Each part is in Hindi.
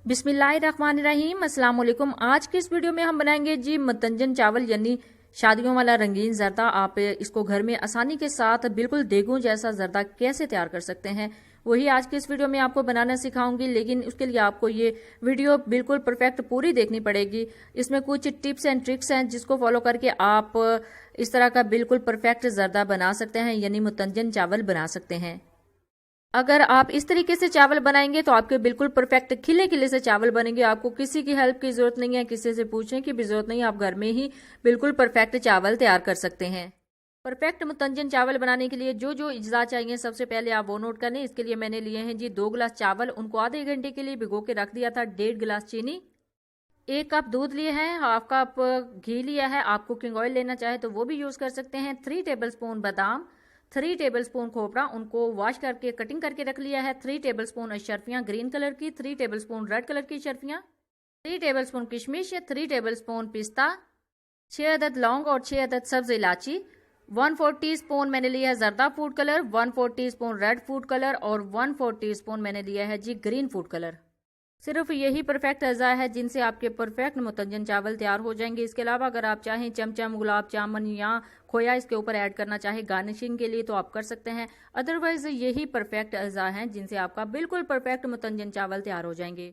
बिस्मिल्लाहिर्रहमानिर्रहीम, अस्सलाम वालेकुम। आज की इस वीडियो में हम बनाएंगे जी मतंजन चावल यानी शादियों वाला रंगीन जर्दा। आप इसको घर में आसानी के साथ बिल्कुल देगों जैसा जर्दा कैसे तैयार कर सकते हैं, वही आज की इस वीडियो में आपको बनाना सिखाऊंगी। लेकिन उसके लिए आपको ये वीडियो बिल्कुल परफेक्ट पूरी देखनी पड़ेगी। इसमें कुछ टिप्स एंड ट्रिक्स हैं जिसको फॉलो करके आप इस तरह का बिल्कुल परफेक्ट जर्दा बना सकते हैं यानी मतंजन चावल बना सकते हैं। अगर आप इस तरीके से चावल बनाएंगे तो आपके बिल्कुल परफेक्ट खिले खिले से चावल बनेंगे। आपको किसी की हेल्प की जरूरत नहीं है, किसी से पूछने की भी जरूरत नहीं है। आप घर में ही बिल्कुल परफेक्ट चावल तैयार कर सकते हैं। परफेक्ट मुतंजन चावल बनाने के लिए जो जो इज्जा चाहिए सबसे पहले आप वो नोट कर लें। इसके लिए मैंने लिए हैं जी 2 गिलास चावल, उनको आधे घंटे के लिए भिगो के रख दिया था। 1.5 गिलास चीनी, 1 कप दूध लिए हैं, हाफ कप घी लिया है। आप कुकिंग ऑयल लेना चाहे तो वो भी यूज कर सकते हैं। 3 टेबलस्पून बादाम, 3 टेबलस्पून खोपरा, उनको वॉश करके कटिंग करके रख लिया है। 3 टेबलस्पून अशरफियाँ ग्रीन कलर की, 3 टेबलस्पून रेड कलर की अशरफियाँ, 3 टेबलस्पून किशमिश, 3 टेबलस्पून पिस्ता, 6 अदद लौंग और 6 अदद सब्ज इलायची, 1/4 टीस्पून मैंने लिया है जर्दा food colour, 1/4 teaspoon red food colour और 1/4 टीस्पून मैंने लिया है जी ग्रीन फूड कलर। सिर्फ यही परफेक्ट अज़ा है जिनसे आपके परफेक्ट मुतंजन चावल तैयार हो जाएंगे। इसके अलावा अगर आप चाहें चमचम, गुलाब जामुन या खोया इसके ऊपर ऐड करना चाहे गार्निशिंग के लिए तो आप कर सकते हैं। अदरवाइज यही परफेक्ट अज़ा हैं जिनसे आपका बिल्कुल परफेक्ट मुतंजन चावल तैयार हो जाएंगे।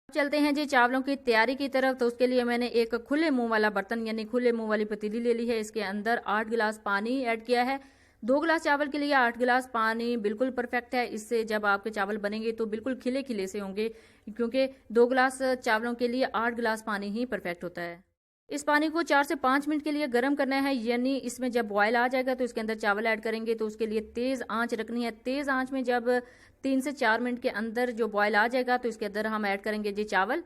चलते हैं जी चावलों की तैयारी की तरफ। तो उसके लिए मैंने एक खुले मुंह वाला बर्तन यानी खुले मुंह वाली पतीली ले ली है। इसके अंदर 8 गिलास पानी ऐड किया है। 2 गिलास चावल के लिए 8 गिलास पानी बिल्कुल परफेक्ट है। इससे जब आपके चावल बनेंगे तो बिल्कुल खिले खिले से होंगे, क्योंकि 2 गिलास चावलों के लिए 8 गिलास पानी ही परफेक्ट होता है। इस पानी को 4 से 5 मिनट के लिए गर्म करना है, यानी इसमें जब बॉयल आ जाएगा तो इसके अंदर चावल ऐड करेंगे तो उसके लिए तेज आंच रखनी है। तेज आंच में जब 3 से 4 मिनट के अंदर जो बॉयल आ जाएगा तो इसके अंदर हम ऐड करेंगे जी चावल।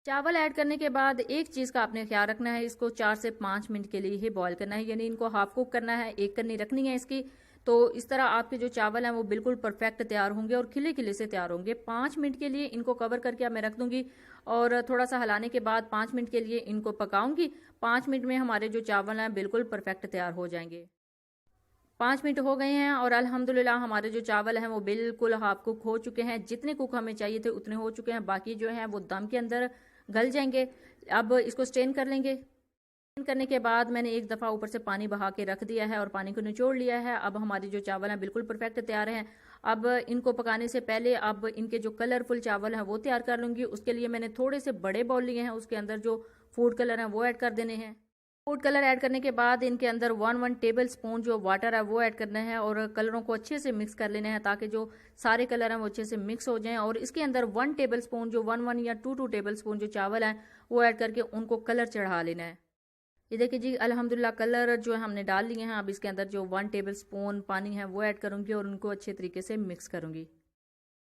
चावल ऐड करने के बाद एक चीज़ का आपने ख्याल रखना है, इसको 4 से 5 मिनट के लिए ही बॉयल करना है, यानी इनको हाफ कुक करना है, एक करनी रखनी है इसकी। तो इस तरह आपके जो चावल हैं वो बिल्कुल परफेक्ट तैयार होंगे और खिले खिले से तैयार होंगे। 5 मिनट के लिए इनको कवर करके अब मैं रख दूंगी और थोड़ा सा हिलाने के बाद 5 मिनट के लिए इनको पकाऊंगी। 5 मिनट में हमारे जो चावल हैं बिल्कुल परफेक्ट तैयार हो जाएंगे। 5 मिनट हो गए हैं और अल्हम्दुलिल्लाह हमारे जो चावल हैं वो बिल्कुल हाफ कुक हो चुके हैं। जितने कुक हमें चाहिए थे उतने हो चुके हैं, बाकी जो हैं वो दम के अंदर गल जाएंगे। अब इसको स्ट्रेन कर लेंगे। स्ट्रेन करने के बाद मैंने एक दफ़ा ऊपर से पानी बहा के रख दिया है और पानी को निचोड़ लिया है। अब हमारी जो चावल हैं बिल्कुल परफेक्ट तैयार हैं। अब इनको पकाने से पहले अब इनके जो कलरफुल चावल हैं वो तैयार कर लूँगी। उसके लिए मैंने थोड़े से बड़े बाउल लिए हैं, उसके अंदर जो फूड कलर हैं वो ऐड कर देने हैं। फूड कलर ऐड करने के बाद इनके अंदर 1 टेबल स्पून जो वाटर है वो ऐड करना है और कलरों को अच्छे से मिक्स कर लेना है ताकि जो सारे कलर हैं वो अच्छे से मिक्स हो जाएं। और इसके अंदर 1 टेबल स्पून जो 1 या 2 टेबल स्पून जो चावल हैं वो ऐड करके उनको कलर चढ़ा लेना है। ये देखिए जी अल्हम्दुलिल्लाह कलर जो है हमने डाल लिए हैं। अब इसके अंदर जो 1 टेबल स्पून पानी है वो ऐड करूँगी और उनको अच्छे तरीके से मिक्स करूँगी।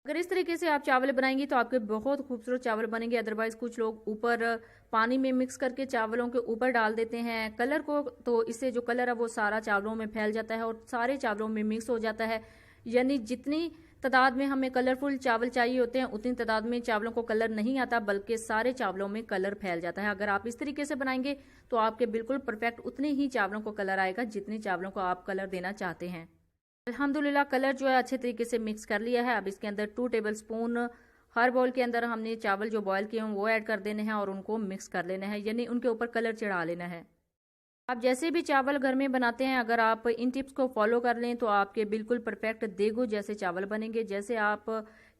अगर इस तरीके से आप चावल बनाएंगे तो आपके बहुत खूबसूरत चावल बनेंगे। अदरवाइज कुछ लोग ऊपर पानी में मिक्स करके चावलों के ऊपर डाल देते हैं कलर को, तो इससे जो कलर है वो सारा चावलों में फैल जाता है और सारे चावलों में मिक्स हो जाता है। यानी जितनी तादाद में हमें कलरफुल चावल चाहिए होते हैं उतनी तादाद में चावलों को कलर नहीं आता, बल्कि सारे चावलों में कलर फैल जाता है। अगर आप इस तरीके से बनाएंगे तो आपके बिल्कुल परफेक्ट उतने ही चावलों को कलर आएगा जितने चावलों को आप कलर देना चाहते हैं। अल्हम्दुलिल्लाह कलर जो है अच्छे तरीके से मिक्स कर लिया है। अब इसके अंदर 2 टेबल स्पून हर बाउल के अंदर हमने चावल जो बॉयल किए हैं वो ऐड कर देने हैं और उनको मिक्स कर लेना है, यानी उनके ऊपर कलर चढ़ा लेना है। आप जैसे भी चावल घर में बनाते हैं अगर आप इन टिप्स को फॉलो कर लें तो आपके बिल्कुल परफेक्ट देगो जैसे चावल बनेंगे। जैसे आप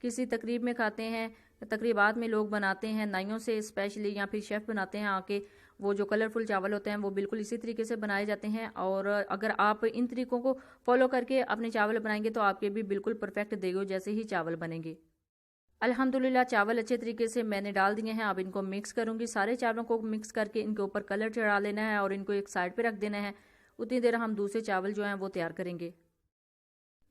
किसी तकरीब में खाते हैं, तकरीबात में लोग बनाते हैं नाइयों से स्पेशली, या फिर शेफ़ बनाते हैं आके, वो जो कलरफुल चावल होते हैं वो बिल्कुल इसी तरीके से बनाए जाते हैं। और अगर आप इन तरीकों को फॉलो करके अपने चावल बनाएंगे तो आपके भी बिल्कुल परफेक्ट देगो जैसे ही चावल बनेंगे। अल्हम्दुलिल्लाह चावल अच्छे तरीके से मैंने डाल दिए हैं। अब इनको मिक्स करूंगी। सारे चावलों को मिक्स करके इनके ऊपर कलर चढ़ा लेना है और इनको एक साइड पे रख देना है। उतनी देर हम दूसरे चावल जो हैं वो तैयार करेंगे।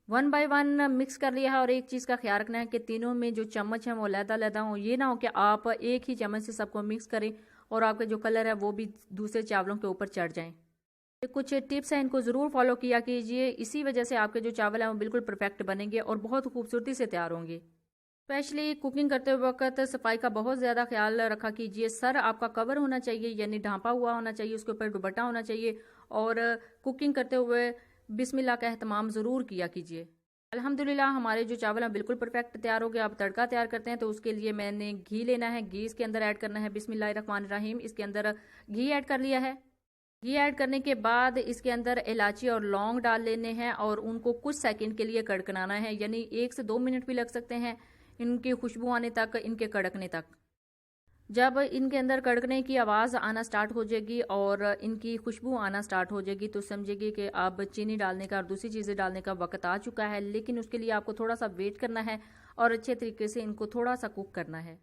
1 बाय 1 मिक्स कर लिया है और एक चीज़ का ख्याल रखना है कि तीनों में जो चम्मच हैं वो अलग-अलग हो। ये ना हो कि आप एक ही चम्मच से सबको मिक्स करें और आपका जो कलर है वो भी दूसरे चावलों के ऊपर चढ़ जाएं। कुछ टिप्स हैं, इनको ज़रूर फॉलो किया कीजिए। इसी वजह से आपके जो चावल हैं वो बिल्कुल परफेक्ट बनेंगे और बहुत खूबसूरती से तैयार होंगे। स्पेशली कुकिंग करते वक्त सफाई का बहुत ज़्यादा ख्याल रखा कीजिए। सर आपका कवर होना चाहिए, यानी ढांपा हुआ होना चाहिए, उसके ऊपर दुपट्टा होना चाहिए और कुकिंग करते हुए बिस्मिल्लाह का एहतमाम ज़रूर किया कीजिए। अल्हम्दुलिल्लाह हमारे जो चावल हैं बिल्कुल परफेक्ट तैयार हो गए। अब तड़का तैयार करते हैं। तो उसके लिए मैंने घी लेना है, घी इसके अंदर ऐड करना है। बिस्मिल्लाहिर्रहमानिर्रहीम। इसके अंदर घी ऐड कर लिया है। घी ऐड करने के बाद इसके अंदर इलायची और लौंग डाल लेने हैं और उनको कुछ सेकंड के लिए कड़कनाना है, यानी 1 से 2 मिनट भी लग सकते हैं इनकी खुशबू आने तक, इनके कड़कने तक। जब इनके अंदर कड़कने की आवाज़ आना स्टार्ट हो जाएगी और इनकी खुशबू आना स्टार्ट हो जाएगी तो समझिए कि अब चीनी डालने का और दूसरी चीज़ें डालने का वक्त आ चुका है। लेकिन उसके लिए आपको थोड़ा सा वेट करना है और अच्छे तरीके से इनको थोड़ा सा कुक करना है।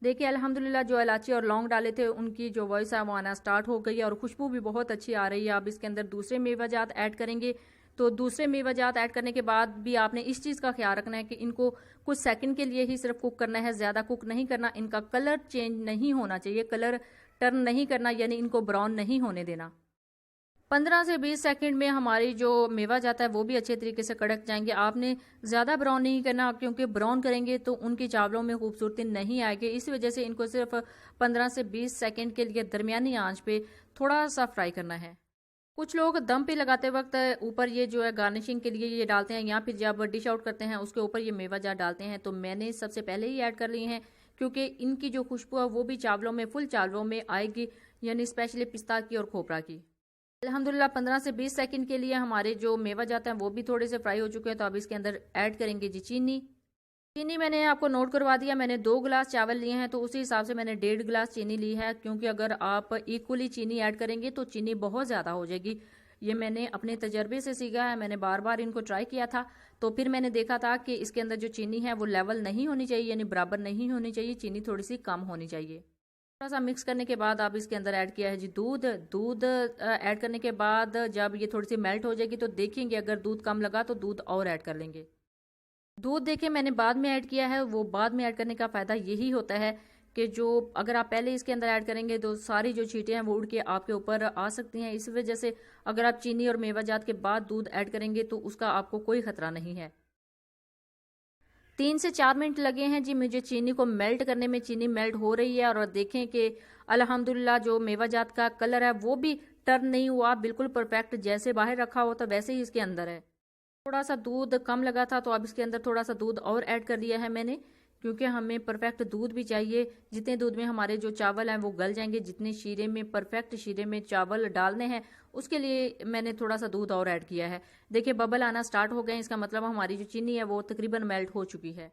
देखिए अल्हम्दुलिल्लाह जो इलायची और लौंग डाले थे उनकी जो वॉइस है वो आना स्टार्ट हो गई है और खुशबू भी बहुत अच्छी आ रही है। अब इसके अंदर दूसरे मेवाजात ऐड करेंगे। तो दूसरे मेवाजात ऐड करने के बाद भी आपने इस चीज़ का ख्याल रखना है कि इनको कुछ सेकंड के लिए ही सिर्फ कुक करना है, ज़्यादा कुक नहीं करना। इनका कलर चेंज नहीं होना चाहिए, कलर टर्न नहीं करना, यानी इनको ब्राउन नहीं होने देना। 15 से 20 सेकंड में हमारी जो मेवा जाता है वो भी अच्छे तरीके से कड़क जाएंगे। आपने ज़्यादा ब्राउन नहीं करना क्योंकि ब्राउन करेंगे तो उनकी चावलों में खूबसूरती नहीं आएगी। इस वजह से इनको सिर्फ 15 से 20 सेकंड के लिए दरमियानी आंच पे थोड़ा सा फ्राई करना है। कुछ लोग दम पे लगाते वक्त ऊपर ये जो है गार्निशिंग के लिए ये डालते हैं, या फिर जब डिश आउट करते हैं उसके ऊपर ये मेवा जात डालते हैं। तो मैंने सबसे पहले ही ऐड कर लिए हैं क्योंकि इनकी जो खुशबू है वो भी चावलों में, फुल चावलों में आएगी, यानी स्पेशली पिस्ता की और खोपरा की। अल्हम्दुलिल्लाह 15 से 20 सेकंड के लिए हमारे जो मेवा जाते हैं वो भी थोड़े से फ्राई हो चुके हैं। तो अब इसके अंदर ऐड करेंगे जी चीनी। चीनी मैंने आपको नोट करवा दिया। मैंने 2 गिलास चावल लिए हैं तो उसी हिसाब से मैंने 1.5 गिलास चीनी ली है, क्योंकि अगर आप इक्वली चीनी ऐड करेंगे तो चीनी बहुत ज़्यादा हो जाएगी। ये मैंने अपने तजर्बे से सीखा है, मैंने बार बार इनको ट्राई किया था। तो फिर मैंने देखा था कि इसके अंदर जो चीनी है वो लेवल नहीं होनी चाहिए, यानी बराबर नहीं होनी चाहिए, चीनी थोड़ी सी कम होनी चाहिए। थोड़ा सा मिक्स करने के बाद आप इसके अंदर ऐड किया है जी दूध। दूध ऐड करने के बाद जब ये थोड़ी सी मेल्ट हो जाएगी तो देखेंगे अगर दूध कम लगा तो दूध और ऐड कर लेंगे। दूध देखिए मैंने बाद में ऐड किया है। वो बाद में ऐड करने का फ़ायदा यही होता है कि जो अगर आप पहले इसके अंदर ऐड करेंगे तो सारी जो चीटें हैं वो उड़ के आपके ऊपर आ सकती हैं। इस वजह से अगर आप चीनी और मेवा जात के बाद दूध ऐड करेंगे तो उसका आपको कोई खतरा नहीं है। 3 से 4 मिनट लगे हैं जी मुझे चीनी को मेल्ट करने में। चीनी मेल्ट हो रही है और देखें कि अल्हम्दुलिल्लाह जो मेवा जात का कलर है वो भी टर्न नहीं हुआ, बिल्कुल परफेक्ट जैसे बाहर रखा होता वैसे ही इसके अंदर है। थोड़ा सा दूध कम लगा था तो अब इसके अंदर थोड़ा सा दूध और ऐड कर लिया है मैंने, क्योंकि हमें परफेक्ट दूध भी चाहिए। जितने दूध में हमारे जो चावल हैं वो गल जाएंगे, जितने शीरे में परफेक्ट शीरे में चावल डालने हैं उसके लिए मैंने थोड़ा सा दूध और ऐड किया है। देखिए बबल आना स्टार्ट हो गए, इसका मतलब हमारी जो चीनी है वो तकरीबन मेल्ट हो चुकी है।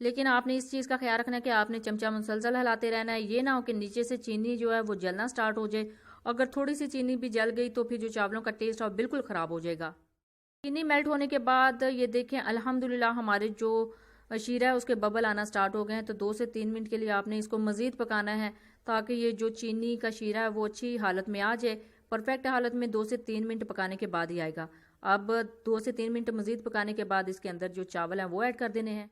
लेकिन आपने इस चीज़ का ख्याल रखना है कि आपने चमचा मुसलसल हिलाते रहना है। ये ना हो कि नीचे से चीनी जो है वो जलना स्टार्ट हो जाए। अगर थोड़ी सी चीनी भी जल गई तो फिर जो चावलों का टेस्ट है वो बिल्कुल ख़राब हो जाएगा। चीनी मेल्ट होने के बाद ये देखें अल्हम्दुलिल्लाह हमारे जो शीरा है उसके बबल आना स्टार्ट हो गए हैं। तो 2 से 3 मिनट के लिए आपने इसको मज़ीद पकाना है ताकि ये जो चीनी का शीरा है वो अच्छी हालत में आ जाए। परफेक्ट हालत में 2 से 3 मिनट पकाने के बाद ही आएगा। अब 2 से 3 मिनट मज़ीद पकाने के बाद इसके अंदर जो चावल हैं वो ऐड कर देने हैं।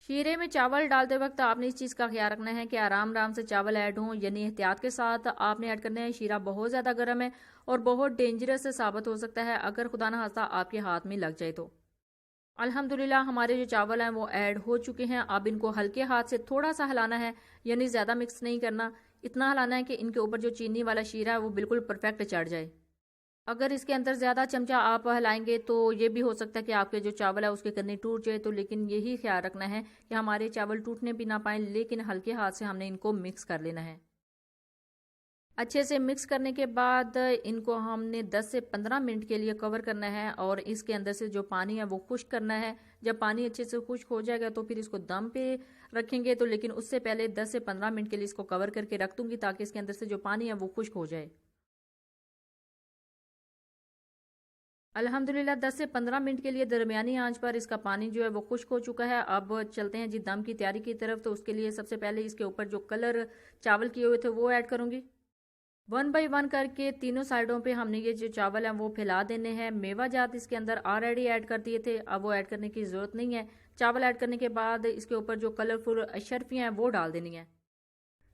शीरे में चावल डालते वक्त आपने इस चीज़ का ख्याल रखना है कि आराम आराम से चावल ऐड हों, यानी एहतियात के साथ आपने ऐड करना है। शीरा बहुत ज़्यादा गर्म है और बहुत डेंजरस साबित हो सकता है अगर खुदा ना खास्ता आपके हाथ में लग जाए तो। अल्हम्दुलिल्लाह हमारे जो चावल हैं वो ऐड हो चुके हैं। अब इनको हल्के हाथ से थोड़ा सा हिलाना है, यानी ज़्यादा मिक्स नहीं करना। इतना हिलाना है कि इनके ऊपर जो चीनी वाला शीरा है वो बिल्कुल परफेक्ट चढ़ जाए। अगर इसके अंदर ज़्यादा चमचा आप हिलाएंगे तो ये भी हो सकता है कि आपके जो चावल है उसके कन्नी टूट जाए। तो लेकिन यही ख्याल रखना है कि हमारे चावल टूटने भी ना पाए, लेकिन हल्के हाथ से हमने इनको मिक्स कर लेना है। अच्छे से मिक्स करने के बाद इनको हमने 10 से 15 मिनट के लिए कवर करना है और इसके अंदर से जो पानी है वो खुश्क करना है। जब पानी अच्छे से खुश्क हो जाएगा तो फिर इसको दम पे रखेंगे। तो लेकिन उससे पहले 10 से 15 मिनट के लिए इसको कवर करके रख दूंगी ताकि इसके अंदर से जो पानी है वो खुश्क हो जाए। अल्हम्दुलिल्लाह 10 से 15 मिनट के लिए दरमियानी आंच पर इसका पानी जो है वो खुश्क हो चुका है। अब चलते हैं जी दम की तैयारी की तरफ। तो उसके लिए सबसे पहले इसके ऊपर जो कलर चावल किए हुए थे वो ऐड करूंगी। 1 बाय 1 करके तीनों साइडों पे हमने ये जो चावल हैं वो फैला देने हैं। मेवा जात इसके अंदर ऑलरेडी ऐड कर दिए थे, अब वो ऐड करने की ज़रूरत नहीं है। चावल ऐड करने के बाद इसके ऊपर जो कलरफुल अशरफियाँ हैं वो डाल देनी है।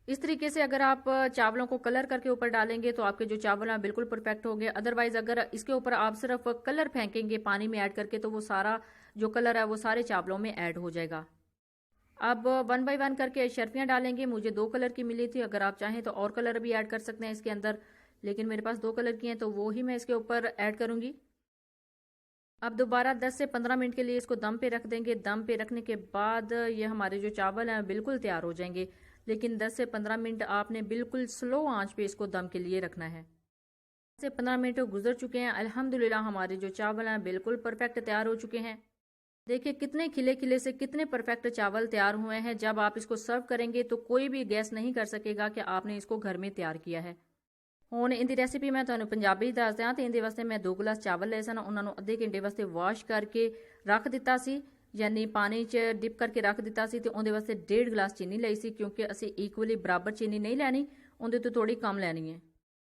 इस तरीके से अगर आप चावलों को कलर करके ऊपर डालेंगे तो आपके जो चावल हैं बिल्कुल परफेक्ट हो गए। अदरवाइज अगर इसके ऊपर आप सिर्फ कलर फेंकेंगे पानी में ऐड करके तो वो सारा जो कलर है वो सारे चावलों में ऐड हो जाएगा। अब 1 बाय 1 करके शर्फियाँ डालेंगे। मुझे 2 कलर की मिली थी, अगर आप चाहें तो और कलर भी ऐड कर सकते हैं इसके अंदर, लेकिन मेरे पास 2 कलर की हैं तो वो ही मैं इसके ऊपर ऐड करूंगी। अब दोबारा 10 से 15 मिनट के लिए इसको दम पे रख देंगे। दम पे रखने के बाद ये हमारे जो चावल हैं बिल्कुल तैयार हो जाएंगे। लेकिन 10 से 15 मिनट आपने बिल्कुल स्लो आंच पे इसको दम के लिए रखना है। 10 से 15 मिनट गुजर चुके हैं। अल्हम्दुलिल्लाह हमारे जो चावल हैं बिल्कुल परफेक्ट तैयार हो चुके हैं। देखिए कितने खिले खिले से कितने परफेक्ट चावल तैयार हुए हैं। जब आप इसको सर्व करेंगे तो कोई भी गैस नहीं कर सकेगा कि आपने इसको घर में तैयार किया है। ਹੁਣ ਇਹਦੀ ਰੈਸਿਪੀ ਮੈਂ ਤੁਹਾਨੂੰ ਪੰਜਾਬੀ ਦੱਸ ਦਿਆਂ ਤੇ ਇਹਦੇ ਵਾਸਤੇ ਮੈਂ 2 ਗਲਾਸ ਚਾਵਲ ਲਏ ਸਨ। ਉਹਨਾਂ ਨੂੰ ਅੱਧੇ ਘੰਟੇ ਵਾਸਤੇ ਵਾਸ਼ ਕਰਕੇ ਰੱਖ ਦਿੱਤਾ ਸੀ, ਯਾਨੀ ਪਾਣੀ 'ਚ ਡਿਪ ਕਰਕੇ ਰੱਖ ਦਿੱਤਾ ਸੀ। ਤੇ ਉਹਦੇ ਵਾਸਤੇ 1.5 ਗਲਾਸ ਚੀਨੀ ਲਈ ਸੀ, ਕਿਉਂਕਿ ਅਸੀਂ ਇਕੁਅਲੀ ਬਰਾਬਰ ਚੀਨੀ ਨਹੀਂ ਲੈਣੀ, ਉਹਦੇ ਤੋਂ ਥੋੜੀ ਕਮ ਲੈਣੀ ਹੈ।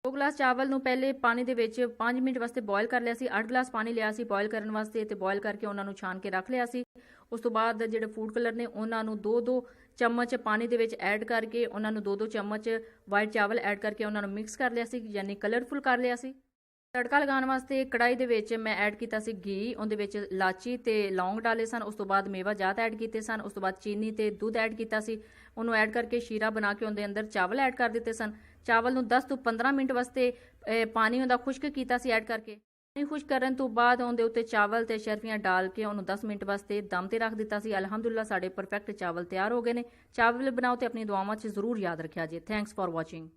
2 ਗਲਾਸ ਚਾਵਲ ਨੂੰ ਪਹਿਲੇ ਪਾਣੀ ਦੇ ਵਿੱਚ 5 ਮਿੰਟ ਵਾਸਤੇ ਬੋਇਲ ਕਰ ਲਿਆ ਸੀ। 8 ਗਲਾਸ ਪਾਣੀ ਲਿਆ ਸੀ ਬੋਇਲ ਕਰਨ ਵਾਸਤੇ ਤੇ ਬੋਇਲ ਕਰਕੇ ਉਹਨਾਂ ਨੂੰ ਛਾਣ ਕੇ ਰੱਖ ਲਿਆ ਸੀ। ਉਸ ਤੋਂ ਬਾਅਦ ਜਿਹੜੇ ਫੂਡ ਕਲਰ ਨੇ ਉਹਨਾਂ ਨੂੰ 2-2 ਚਮਚ ਪਾਣੀ ਦੇ ਵਿੱਚ ਐਡ ਕਰਕੇ ਉਹਨਾਂ ਨੂੰ 2-2 ਚਮਚ ਵਾਈਟ ਚਾਵਲ ਐਡ ਕਰਕੇ ਉਹਨਾਂ ਨੂੰ ਮਿਕਸ ਕਰ ਲਿਆ ਸੀ, ਯਾਨੀ ਕਲਰਫੁਲ ਕਰ ਲਿਆ ਸੀ। ਤੜਕਾ ਲਗਾਉਣ ਵਾਸਤੇ ਕੜਾਈ ਦੇ ਵਿੱਚ ਮੈਂ ਐਡ ਕੀਤਾ ਸੀ ਘੀ, ਉਹਦੇ ਵਿੱਚ ਇਲਾਚੀ ਤੇ ਲੌਂਗ ਡਾਲੇ ਸਨ। ਉਸ ਤੋਂ ਬਾਅਦ ਮੇਵਾ ਜਾਤ ਐਡ ਕੀਤੇ ਸਨ। ਉਸ ਤੋਂ ਬਾਅਦ ਚੀਨੀ ਤੇ ਦੁੱਧ ਐਡ ਕੀਤਾ ਸੀ। ਉਹਨੂੰ ਐਡ ਕਰਕੇ ਸ਼ੀਰਾ ਬਣਾ ਕੇ ਉਹਦੇ ਅੰਦਰ ਚਾਵਲ ਐਡ ਕਰ ਦਿੱਤੇ ਸਨ। ਚਾਵਲ ਨੂੰ 10 ਤੋਂ 15 ਮਿੰਟ ਵਾਸਤੇ ਪਾਣੀ ਉਹਦਾ ਖੁਸ਼ਕ ਕੀਤਾ ਸੀ ਐਡ ਕਰਕੇ। ਪਾਣੀ ਖੁਸ਼ਕ ਕਰਨ ਤੋਂ ਬਾਅਦ ਉਹਦੇ ਉੱਤੇ ਚਾਵਲ ਤੇ ਸ਼ਰਫੀਆਂ ਡਾਲ ਕੇ ਉਹਨੂੰ 10 ਮਿੰਟ ਵਾਸਤੇ ਦਮ ਤੇ ਰੱਖ ਦਿੱਤਾ ਸੀ। ਅਲਹਮਦੁਲਿਲਾ ਸਾਡੇ ਪਰਫੈਕਟ ਚਾਵਲ ਤਿਆਰ ਹੋ ਗਏ ਨੇ। ਚਾਵਲ ਬਣਾਓ ਤੇ ਆਪਣੀ ਦੁਆਵਾਂ 'ਚ ਜ਼ਰੂਰ ਯਾਦ ਰੱਖਿਆ ਜੀ। Thanks for watching.